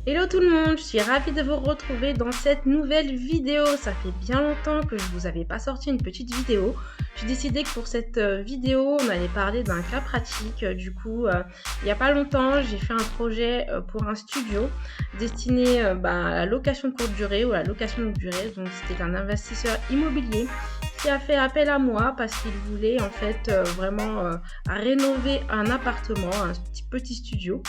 Hello tout le monde, je suis ravie de vous retrouver dans cette nouvelle vidéo. Ça fait bien longtemps que je vous avais pas sorti une petite vidéo. J'ai décidé que pour cette vidéo, on allait parler d'un cas pratique. Il n'y a pas longtemps, j'ai fait un projet pour un studio destiné à la location courte durée ou à la location longue durée. Donc c'était un investisseur immobilier qui a fait appel à moi parce qu'il voulait en fait vraiment rénover un appartement, un petit studio.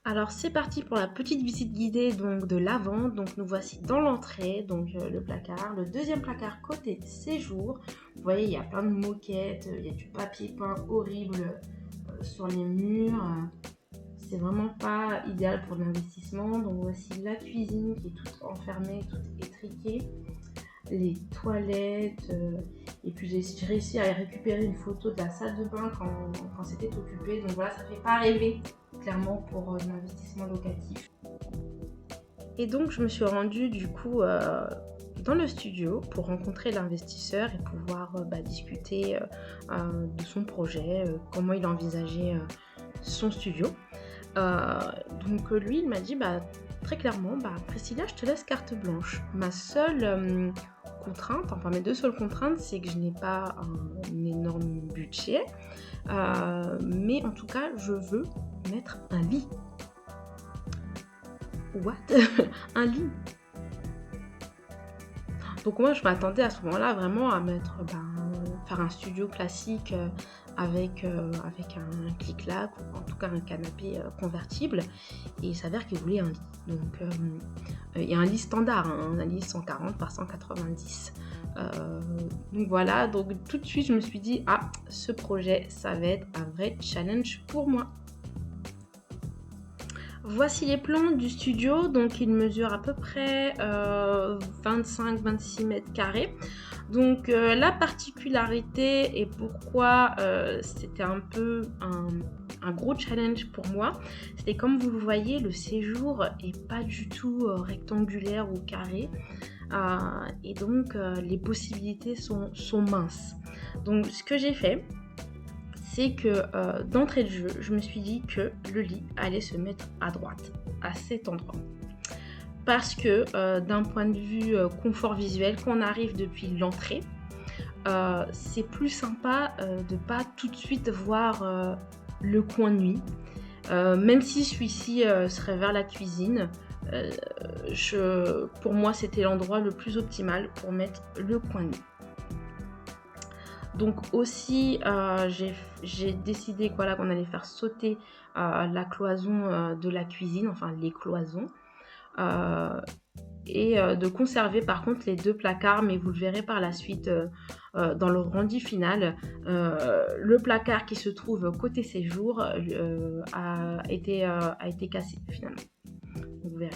Alors c'est parti pour la petite visite guidée donc de l'avant. Donc nous voici dans l'entrée, donc le placard, le deuxième placard côté séjour. Vous voyez, il y a plein de moquettes, il y a du papier peint horrible sur les murs. C'est vraiment pas idéal pour l'investissement. Donc voici la cuisine qui est toute enfermée, toute étriquée. Les toilettes, et puis j'ai réussi à récupérer une photo de la salle de bain quand c'était occupé. Donc voilà, ça fait pas rêver clairement pour l'investissement locatif. Et donc je me suis rendue du coup dans le studio pour rencontrer l'investisseur et pouvoir discuter de son projet, comment il envisageait son studio. Donc lui il m'a dit très clairement, Priscilla, je te laisse carte blanche. Ma seule contrainte, enfin mes deux seules contraintes, c'est que je n'ai pas un énorme budget, mais en tout cas je veux mettre un lit. What? Un lit? Donc moi je m'attendais à ce moment-là vraiment à mettre faire un studio classique avec un clic-clac ou en tout cas un canapé convertible, et il s'avère qu'il voulait un lit. Donc il y a un lit standard, un lit 140 par 190. Donc voilà, donc tout de suite je me suis dit ce projet ça va être un vrai challenge pour moi. Voici les plans du studio, donc il mesure à peu près 25-26 mètres carrés. Donc la particularité et pourquoi c'était un peu un gros challenge pour moi, c'était comme vous le voyez, le séjour est pas du tout rectangulaire ou carré, et donc les possibilités sont minces. Donc ce que j'ai fait, c'est que d'entrée de jeu, je me suis dit que le lit allait se mettre à droite, à cet endroit. Parce que d'un point de vue confort visuel, quand on arrive depuis l'entrée, c'est plus sympa de pas tout de suite voir le coin de nuit. Même si celui-ci serait vers la cuisine, pour moi c'était l'endroit le plus optimal pour mettre le coin de nuit. Donc aussi j'ai décidé qu'on allait faire sauter la cloison de la cuisine, enfin les cloisons, et de conserver par contre les deux placards, mais vous le verrez par la suite dans le rendu final. Le placard qui se trouve côté séjour a été cassé finalement, vous verrez.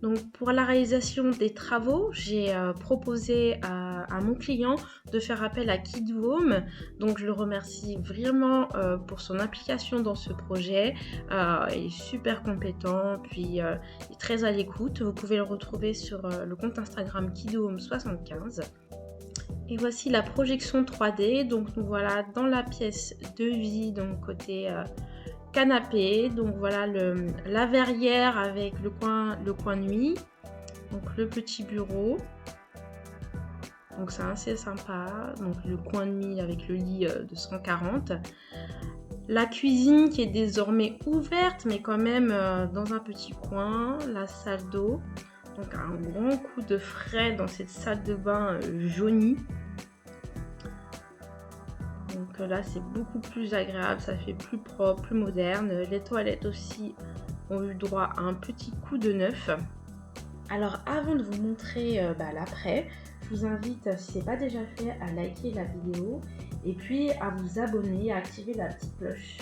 Donc pour la réalisation des travaux, j'ai proposé à mon client de faire appel à KidHome. Donc je le remercie vraiment pour son implication dans ce projet. Il est super compétent, puis il est très à l'écoute. Vous pouvez le retrouver sur le compte Instagram KidHome75. Et voici la projection 3D. Donc nous voilà dans la pièce de vie, donc côté canapé. Donc voilà la verrière avec le coin nuit, donc le petit bureau, donc c'est assez sympa, donc le coin de nuit avec le lit de 140, la cuisine qui est désormais ouverte mais quand même dans un petit coin, la salle d'eau, donc un grand coup de frais dans cette salle de bain jaunie. Donc là c'est beaucoup plus agréable, ça fait plus propre, plus moderne. Les toilettes aussi ont eu droit à un petit coup de neuf. Alors avant de vous montrer l'après, je vous invite, si ce n'est pas déjà fait, à liker la vidéo et puis à vous abonner et à activer la petite cloche.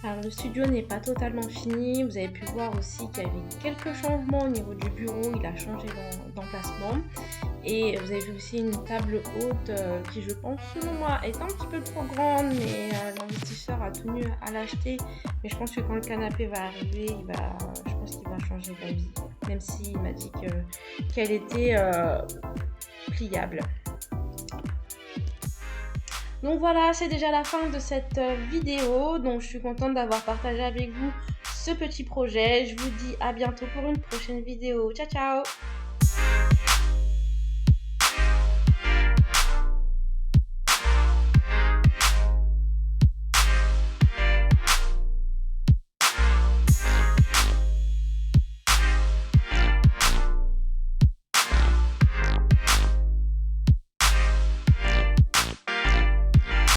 Alors le studio n'est pas totalement fini, vous avez pu voir aussi qu'il y avait quelques changements au niveau du bureau, il a changé d'emplacement. Et vous avez vu aussi une table haute qui je pense selon moi est un petit peu trop grande, mais l'investisseur a tenu à l'acheter. Mais je pense que quand le canapé va arriver, je pense qu'il va changer d'avis, même s'il m'a dit qu'elle était pliable. Donc voilà, c'est déjà la fin de cette vidéo. Donc je suis contente d'avoir partagé avec vous ce petit projet. Je vous dis à bientôt pour une prochaine vidéo. Ciao ciao!